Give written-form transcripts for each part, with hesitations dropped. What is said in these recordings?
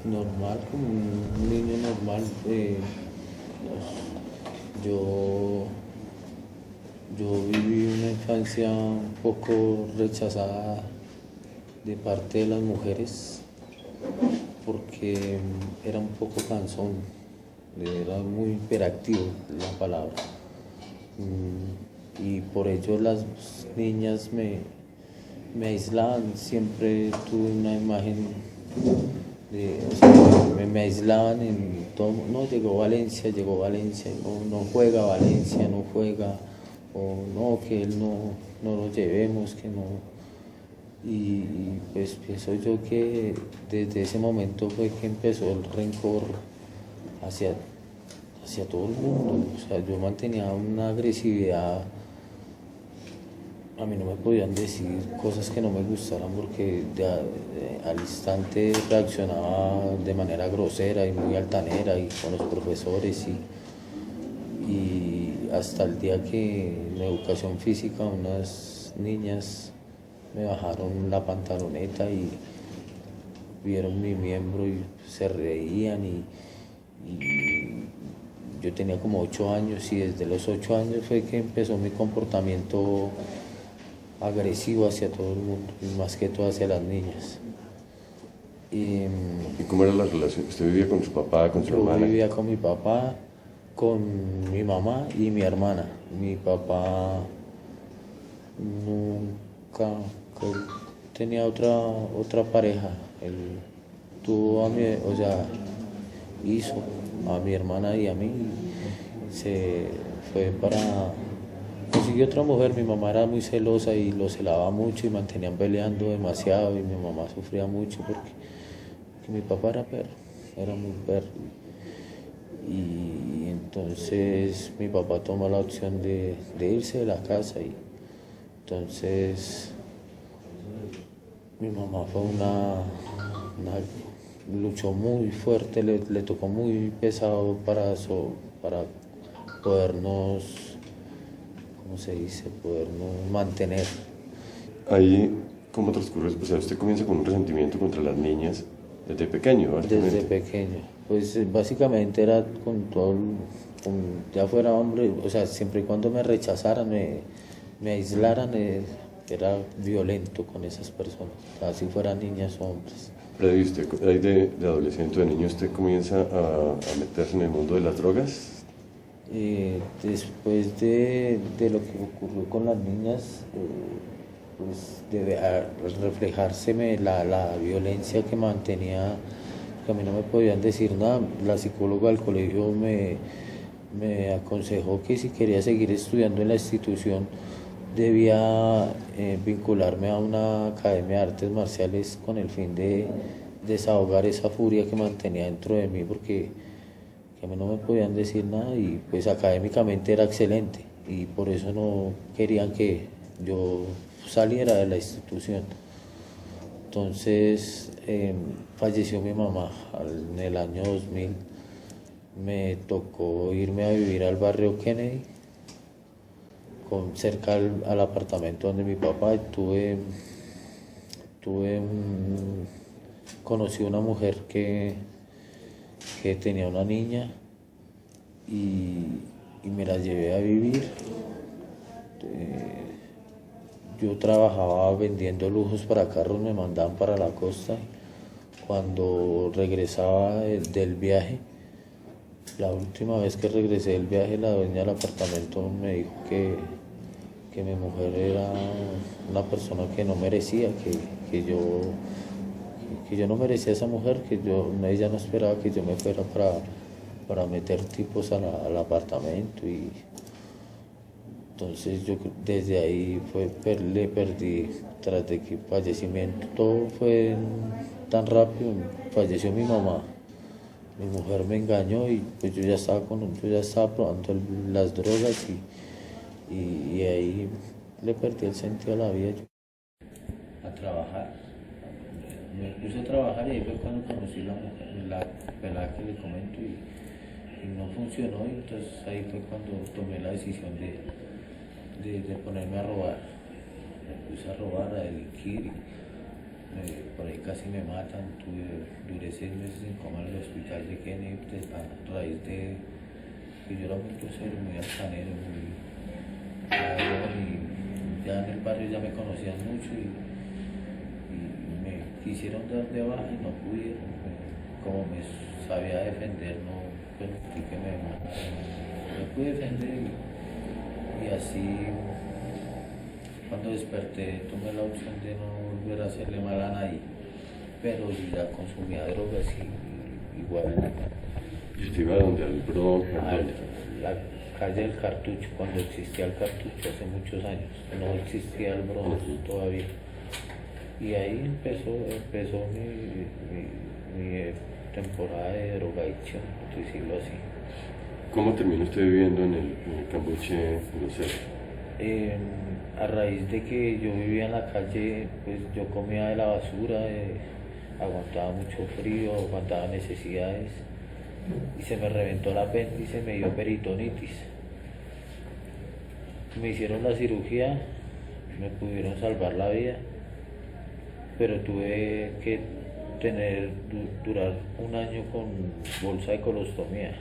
normal, como un niño normal. Yo, yo viví una infancia un poco rechazada de parte de las mujeres porque era un poco cansón, era muy hiperactivo la palabra. Y por ello las niñas me aislaban, siempre tuve una imagen o sea, me aislaban en todo, no, llegó Valencia, no, no juega Valencia, no juega, o no, que él no lo llevemos, que no. Y pues pienso yo que desde ese momento fue que empezó el rencor hacia, hacia todo el mundo. O sea, yo mantenía una agresividad. A mí no me podían decir cosas que no me gustaran porque al instante reaccionaba de manera grosera y muy altanera y con los profesores y hasta el día que en educación física unas niñas me bajaron la pantaloneta y vieron mi miembro y se reían y yo tenía como 8 años y desde los 8 años fue que empezó mi comportamiento agresivo hacia todo el mundo y más que todo hacia las niñas. ¿Y cómo era la relación? ¿Usted vivía con su papá, con su hermana? Yo vivía con mi papá, con mi mamá y mi hermana. Mi papá nunca tenía otra pareja. Él tuvo o sea, hizo a mi hermana y a mí. Se fue consiguió otra mujer. Mi mamá era muy celosa y lo celaba mucho y mantenían peleando demasiado y mi mamá sufría mucho porque mi papá era muy perro. Y entonces mi papá tomó la opción de irse de la casa y entonces mi mamá fue luchó muy fuerte, le tocó muy pesado para podernos, ¿cómo se dice? Podernos mantener. Ahí, ¿cómo transcurre? O sea, usted comienza con un resentimiento contra las niñas desde pequeño, básicamente. Desde pequeño. Pues básicamente era con todo, ya fuera hombre, o sea, siempre y cuando me rechazaran, me aislaran, era violento con esas personas, así fueran niñas o hombres. Pero ahí usted, ahí de adolescente o de niño, ¿usted comienza a meterse en el mundo de las drogas? Después de lo que ocurrió con las niñas, pues debe reflejárseme la violencia que mantenía, que a mí no me podían decir nada. La psicóloga del colegio me aconsejó que si quería seguir estudiando en la institución debía vincularme a una academia de artes marciales con el fin de desahogar esa furia que mantenía dentro de mí porque que a mí no me podían decir nada y pues académicamente era excelente y por eso no querían que yo saliera de la institución. Entonces falleció mi mamá en el año 2000, me tocó irme a vivir al barrio Kennedy, cerca al apartamento donde mi papá, y conocí una mujer que tenía una niña y me la llevé a vivir. Yo trabajaba vendiendo lujos para carros, me mandaban para la costa. Cuando regresaba del viaje, la última vez que regresé del viaje, la dueña del apartamento me dijo que mi mujer era una persona que no merecía, que yo no merecía esa mujer, ella no esperaba que yo me fuera para meter tipos al apartamento y entonces yo desde ahí le perdí, tras de que fallecimiento, todo fue tan rápido, falleció mi mamá, mi mujer me engañó y pues yo ya estaba probando las drogas y ahí le perdí el sentido a la vida. A trabajar, me puse a trabajar y ahí fue cuando conocí la pelada que le comento y no funcionó y entonces ahí fue cuando tomé la decisión de ponerme a robar. Me puse a robar, a delinquir por ahí casi me matan, duré 6 meses en coma en el hospital de Kennedy a raíz de que yo era muy grosero, muy altanero, muy hablador, y ya en el barrio ya me conocían mucho y me quisieron dar de baja y no pudieron. Como me sabía defender, no permití que me mataran. Me pude defender y así cuando desperté tomé la opción de no volver a hacerle mal a nadie, pero yo ya consumía drogas y guaraná. ¿Y usted iba donde? ¿Al Bronx? La calle del Cartucho, cuando existía el Cartucho hace muchos años, no existía el Bronx todavía. Y ahí empezó mi temporada de drogadicción, por decirlo así. ¿Cómo terminó usted viviendo en el Cambuche grosero? A raíz de que yo vivía en la calle, pues yo comía de la basura, aguantaba mucho frío, aguantaba necesidades y se me reventó el apéndice, me dio peritonitis. Me hicieron la cirugía, me pudieron salvar la vida, pero tuve que durar un año con bolsa de colostomía.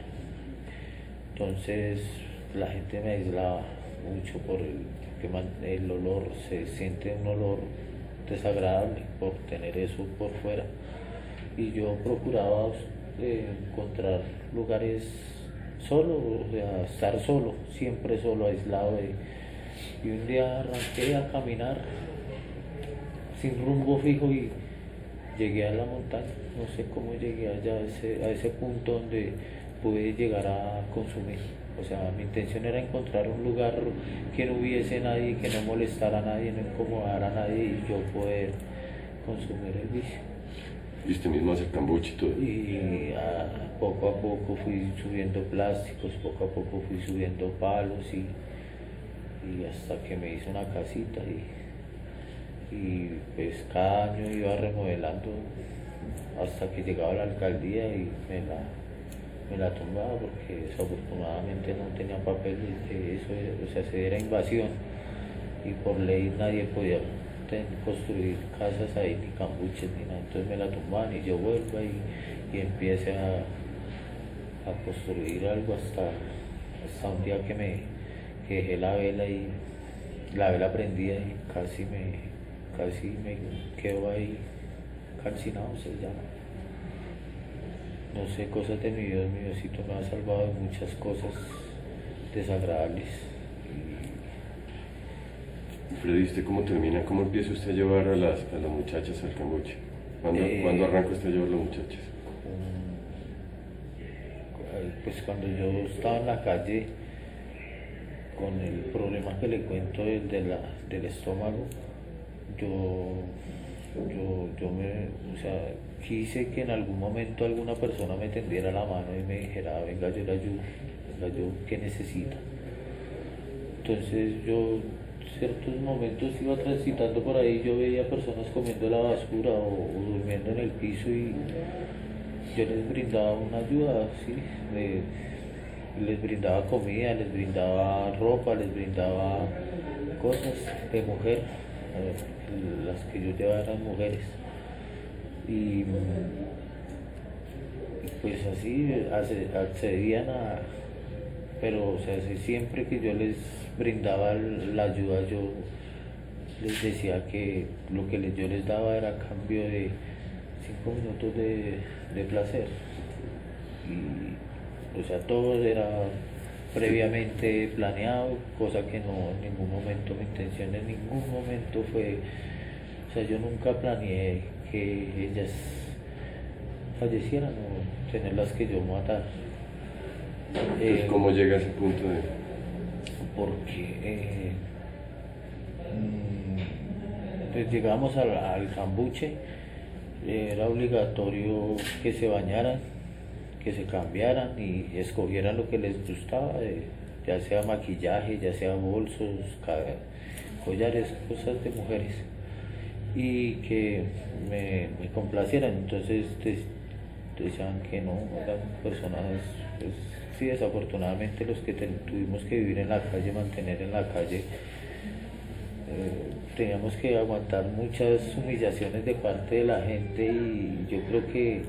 Entonces la gente me aislaba mucho por el olor, se siente un olor desagradable por tener eso por fuera. Y yo procuraba encontrar lugares solo, o sea, estar solo, siempre solo, aislado. Y un día arranqué a caminar sin rumbo fijo y llegué a la montaña. No sé cómo llegué allá a ese punto donde pude llegar a consumir. O sea, mi intención era encontrar un lugar que no hubiese nadie, que no molestara a nadie, no incomodara a nadie y yo poder consumir el vicio. ¿Y usted mismo hace Cambuche y todo? Y poco a poco fui subiendo plásticos, poco a poco fui subiendo palos y hasta que me hice una casita y pues cada año iba remodelando hasta que llegaba a la alcaldía y me la tumbaba porque desafortunadamente no tenía papeles de eso, o sea, se era invasión y por ley nadie podía construir casas ahí, ni cambuches, ni nada, entonces me la tumbaban y yo vuelvo y empiece a construir algo hasta un día que dejé la vela y la vela prendida y casi me quedo ahí calcinado, se llama. No sé, cosas de mi Dios, mi Diosito me ha salvado de muchas cosas desagradables. Freddy, ¿usted cómo termina? ¿Cómo empieza usted a llevar a las muchachas al Cambuche? ¿Cuándo arranca usted a llevar a las muchachas? Pues cuando yo estaba en la calle con el problema que le cuento del estómago, o sea, quise que en algún momento alguna persona me tendiera la mano y me dijera, venga, yo le ayudo, venga, yo, ¿qué necesita? Entonces yo ciertos momentos iba transitando por ahí, yo veía personas comiendo la basura o durmiendo en el piso y yo les brindaba una ayuda, ¿sí? Les brindaba comida, les brindaba ropa, les brindaba cosas de mujer, las que yo llevaba eran mujeres. Y pues así accedían pero o sea, siempre que yo les brindaba la ayuda, yo les decía que lo que yo les daba era a cambio de 5 minutos de placer. Y o sea, todo era previamente planeado, cosa que no en ningún momento, mi intención en ningún momento fue, o sea, yo nunca planeé que ellas fallecieran o tenerlas que yo matar. Entonces, ¿cómo llega a ese punto de...? Porque pues llegamos al Cambuche, era obligatorio que se bañaran, que se cambiaran y escogieran lo que les gustaba, ya sea maquillaje, ya sea bolsos, collares, cosas de mujeres, y que me complacieran. Entonces decían que no, eran personas, pues, sí, desafortunadamente los que tuvimos que vivir en la calle, mantener en la calle, teníamos que aguantar muchas humillaciones de parte de la gente y yo creo que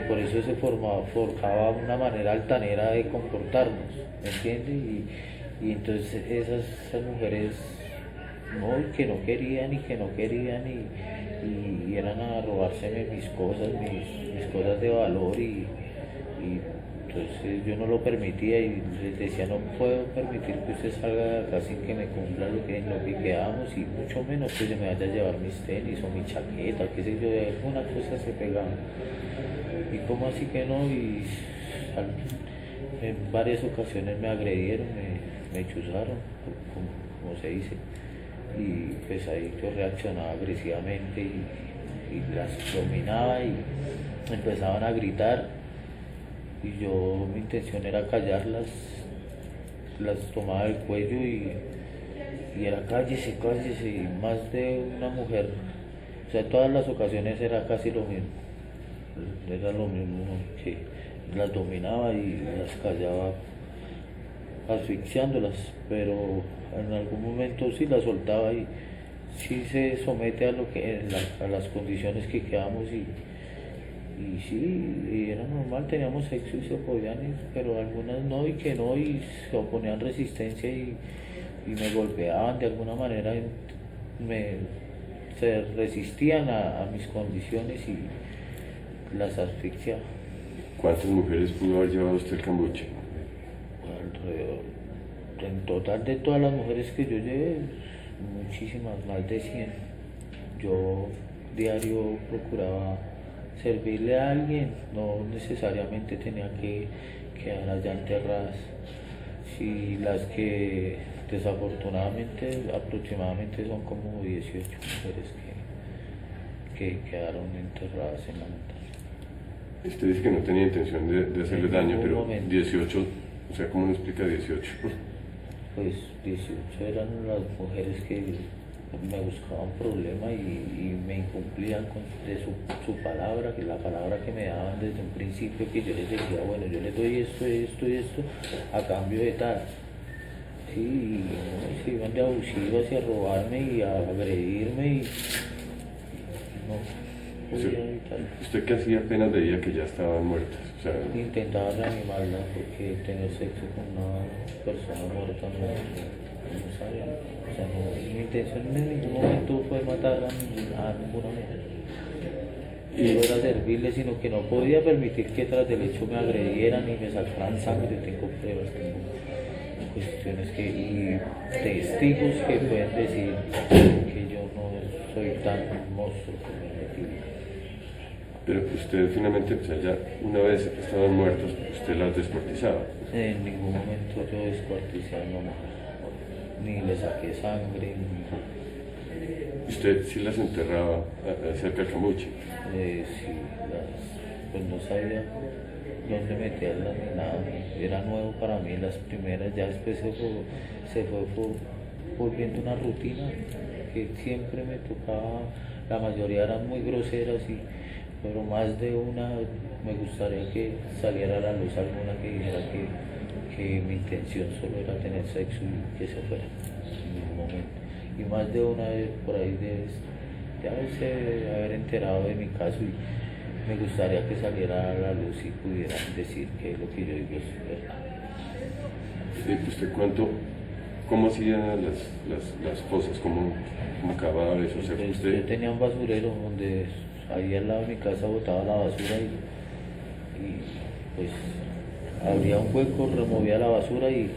por eso se forjaba una manera altanera de comportarnos, ¿me entiendes? Y entonces esas mujeres no, que no querían y eran a robárseme mis cosas, mis cosas de valor y entonces yo no lo permitía y les decía no puedo permitir que usted salga de acá sin que me cumpla en lo que quedamos y mucho menos que se me vaya a llevar mis tenis o mi chaqueta, qué sé yo, de alguna cosa se pegaba. Y como así que no, en varias ocasiones me agredieron, me chuzaron, como se dice, y pues ahí yo reaccionaba agresivamente y las dominaba y empezaban a gritar y mi intención era callarlas, las tomaba del cuello y era cállese, y más de una mujer, o sea, en todas las ocasiones era casi lo mismo. Era lo mismo que las dominaba y las callaba asfixiándolas, pero en algún momento sí las soltaba y sí se somete a a las condiciones que quedamos y sí, y era normal, teníamos sexo y se podían ir, pero algunas no y se oponían resistencia y me golpeaban de alguna manera, se resistían a mis condiciones y las asfixia. ¿Cuántas mujeres pudo haber llevado usted al Cambuche? Alrededor, en total de todas las mujeres que yo llevé, muchísimas, más de 100. Yo diario procuraba servirle a alguien, no necesariamente tenía que quedar allá enterradas. Si las que desafortunadamente aproximadamente son como 18 mujeres que quedaron enterradas en la montaña. Usted dice que no tenía intención de hacerle daño, pero momento. 18, o sea, ¿cómo lo explica 18? Pues 18 eran las mujeres que me buscaban problema y me incumplían de su palabra, que la palabra que me daban desde un principio, que yo les decía, bueno, yo les doy esto, a cambio de tal. Sí, y no, se iban de abusivas y a robarme y a agredirme y no. ¿Usted qué hacía apenas veía que ya estaban muertas? O sea, intentaba reanimarla porque tener sexo con una persona muerta no sabía. O sea, mi intención en ningún momento fue matar a ninguna mujer. Y no era servirle, sino que no podía permitir que tras del hecho me agredieran y me sacaran sangre. Tengo pruebas, tengo cuestiones y testigos que pueden decir que yo no soy tan monstruo como me metí. Pero usted finalmente, o sea, ya una vez estaban muertos, usted las descuartizaba. En ningún momento yo descuarticé a una mujer, ni le saqué sangre, ¿Usted sí las enterraba cerca del Cambuche? Sí, pues no sabía dónde meterlas ni nada, era nuevo para mí las primeras, ya después se fue volviendo una rutina que siempre me tocaba, la mayoría eran muy groseras pero más de una me gustaría que saliera a la luz alguna que dijera que mi intención solo era tener sexo y que se fuera en un momento. Y más de una vez por ahí de haber enterado de mi caso y me gustaría que saliera a la luz y pudieran decir que lo que yo digo es verdad. ¿Usted cómo hacía las cosas, cómo cadáveres? O sea, Pues, usted... yo tenía un basurero donde ahí al lado de mi casa botaba la basura y pues abría un hueco, removía la basura y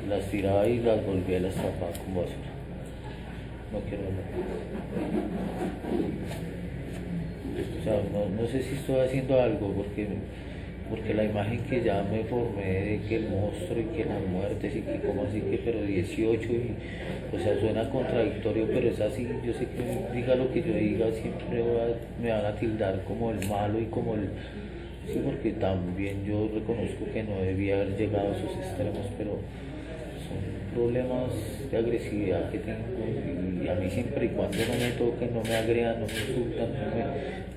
las tiraba y las volvía y las tapaba con basura. No quiero hablar. O sea, no sé si estoy haciendo algo porque la imagen que ya me formé de que el monstruo y que las muertes y que como así que pero 18 o sea, suena contradictorio, pero es así. Yo sé que diga lo que yo diga siempre me van a tildar como el malo y como el... Sí, porque también yo reconozco que no debía haber llegado a esos extremos, pero son problemas de agresividad que tengo y a mí siempre y cuando no me toquen, no me agredan, no me insultan,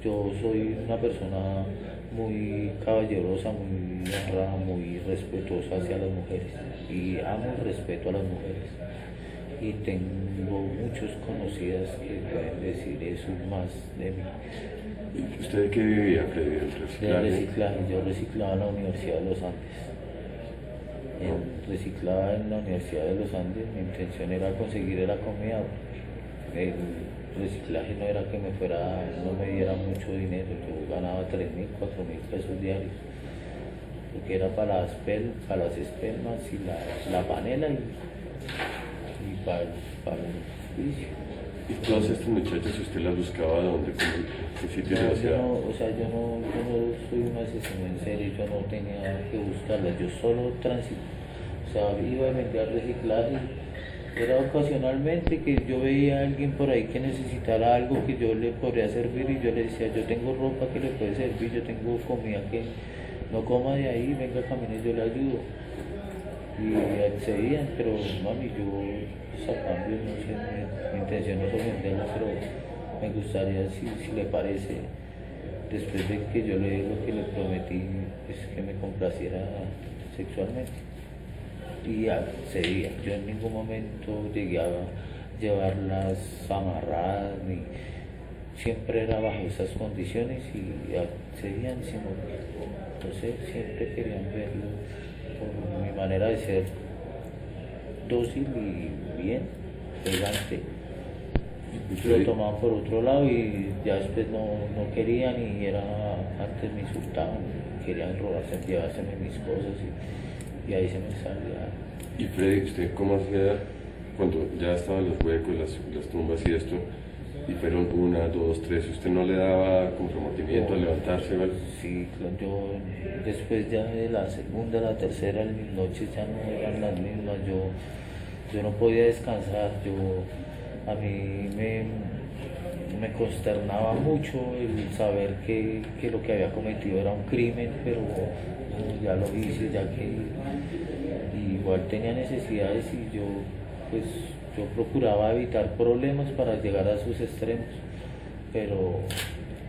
yo soy una persona muy caballerosa, muy honrada, muy respetuosa hacia las mujeres y amo y respeto a las mujeres y tengo muchos conocidas que pueden decir eso más de mí. ¿Y usted de qué vivía, Freddy? ¿Del De reciclaje? reciclaje, yo reciclaba en la Universidad de los Andes. Reciclaba en la Universidad de los Andes, mi intención era conseguir la comida. El reciclaje no era que no me diera mucho dinero, yo ganaba 3.000, 4.000 pesos diarios, porque era para las espelmas y la panela y para el juicio. ¿Y todas estas muchachas usted las buscaba dónde? ¿Qué sitios de la ciudad? Yo no soy un asesino en serie, yo no tenía que buscarlas, yo solo iba y vendía reciclaje. Era ocasionalmente que yo veía a alguien por ahí que necesitara algo que yo le podría servir y yo le decía, yo tengo ropa que le puede servir, yo tengo comida que no coma de ahí, venga, camine, yo le ayudo. Y accedían, pero mami, yo a cambio, no sé, mi intención no es ofenderla, pero me gustaría, si le parece, después de que yo le dé lo que le prometí, pues que me complaciera sexualmente. Y accedía, yo en ningún momento llegué a llevarlas amarradas, ni siempre era bajo esas condiciones y accedían, entonces siempre querían verlo por mi manera de ser dócil y bien, elegante. Lo tomaban por otro lado y ya después no querían y antes me insultaban, querían robarse, llevárseme mis cosas y ahí se me salía. ¿Y Freddy, usted cómo hacía cuando ya estaban los huecos, las tumbas y esto, y fueron 1, 2, 3, usted no le daba como remordimiento al levantarse? ¿Vale? Sí, yo después ya de la segunda, la tercera, mis noches ya no eran las mismas, yo no podía descansar, a mí me consternaba mucho el saber que lo que había cometido era un crimen, pero ya lo hice, ya que igual tenía necesidades y yo procuraba evitar problemas para llegar a sus extremos, pero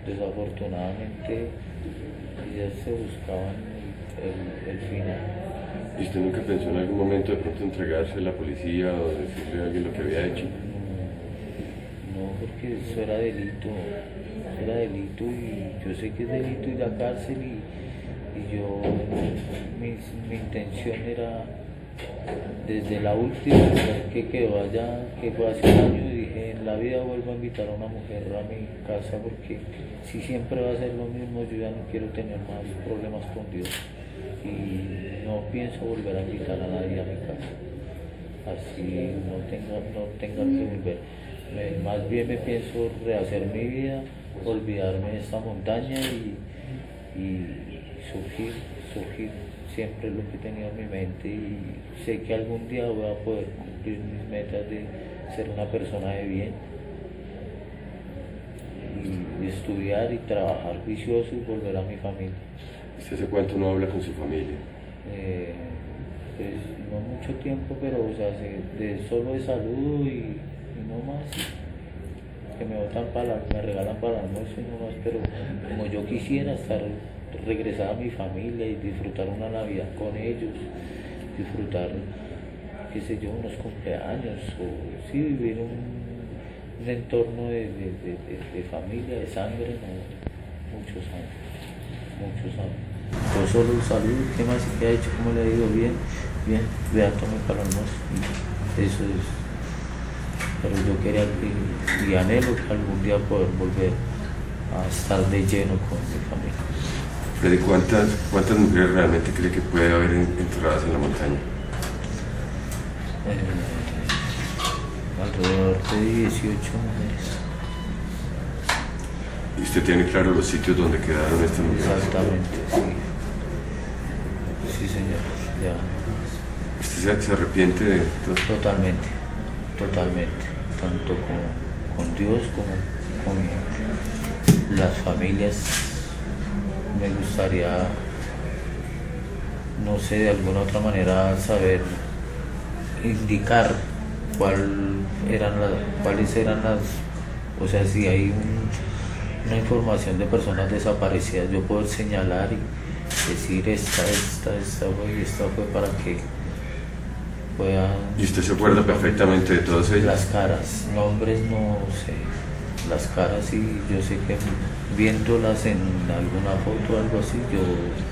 desafortunadamente ellas se buscaban el final. ¿Y usted nunca pensó en algún momento de pronto entregarse a la policía o decirle a alguien lo que había hecho? No, porque eso era delito y yo sé que es delito ir a cárcel y mi intención era, desde la última mujer que quedó allá, que fue hace un año, dije, en la vida vuelvo a invitar a una mujer a mi casa porque si siempre va a ser lo mismo, yo ya no quiero tener más problemas con Dios y no pienso volver a invitar a nadie a mi casa, así no tenga que volver. Más bien me pienso rehacer mi vida, olvidarme de esta montaña y surgir siempre lo que tenía en mi mente y sé que algún día voy a poder cumplir mis metas de ser una persona de bien y estudiar y trabajar juicioso y volver a mi familia. ¿Usted hace cuánto no habla con su familia? Pues no mucho tiempo, pero solo de saludo y no más, que me regalan para el almuerzo y no más, pero como yo quisiera regresar a mi familia y disfrutar una Navidad con ellos, disfrutar, qué sé yo, unos cumpleaños, o sí, vivir un entorno de familia, de sangre, ¿no? Muchos años. Yo solo un saludo, ¿qué más que ha hecho? ¿Cómo le ha ido? Bien, vea, tome para el almuerzo, eso es. Pero yo quería y anhelo que algún día poder volver a estar de lleno con mi familia. Freddy, ¿cuántas mujeres realmente cree que puede haber enterradas en la montaña? Alrededor de 18 mujeres. ¿Y usted tiene claro los sitios donde quedaron estas mujeres? Exactamente, sí señor, ya. ¿Usted se arrepiente de todo? Totalmente, tanto con Dios como con las familias. Me gustaría, no sé, de alguna otra manera saber indicar cuáles eran las, o sea, si hay una información de personas desaparecidas, yo poder señalar y decir esta fue para que puedan... ¿Y usted se acuerda perfectamente de todas ellas? Las caras, nombres no sé, las caras sí, yo sé que viéndolas en alguna foto o algo así, yo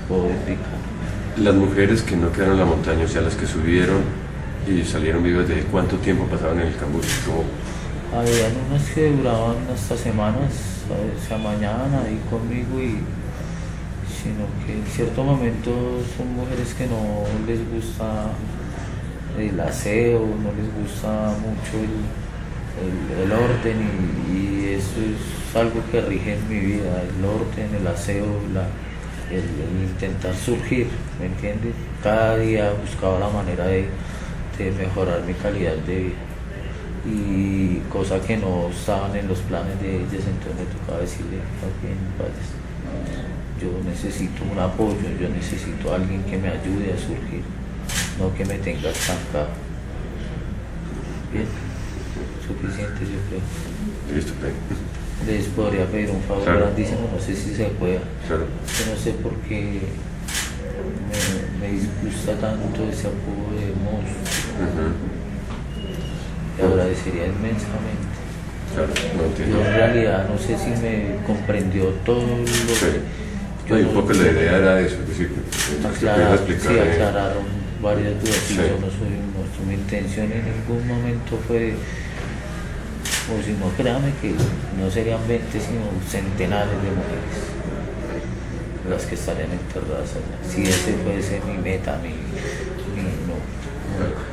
puedo indicar. Las mujeres que no quedaron en la montaña, o sea, las que subieron y salieron vivas, ¿de cuánto tiempo pasaban en el cambur? Habían unas que duraban hasta semanas, se amañaban ahí conmigo y sino que en cierto momento son mujeres que no les gusta el aseo, no les gusta mucho el orden y eso es algo que rige en mi vida, el orden, el aseo, el intentar surgir, ¿me entiendes? Cada día buscaba la manera de mejorar mi calidad de vida y cosa que no estaban en los planes de ellas, entonces me tocaba decirle, bien, vayas, yo necesito un apoyo, yo necesito a alguien que me ayude a surgir, no que me tenga estancado. Bien, suficiente yo creo. Listo, Les podría pedir un favor grandísimo, no sé si se pueda. Claro. Yo no sé por qué me disgusta tanto ese apodo de monstruo. Te agradecería inmensamente. Claro, no entiendo. Yo en realidad no sé si me comprendió todo lo que... No, y un poco la idea era eso, es decir, aclararon varias dudas y sí. yo no soy un monstruo. Mi intención en ningún momento fue, o si no, créame que no serían 20 sino centenares de mujeres las que estarían enterradas allá. Si ese fuese mi meta, no, nunca.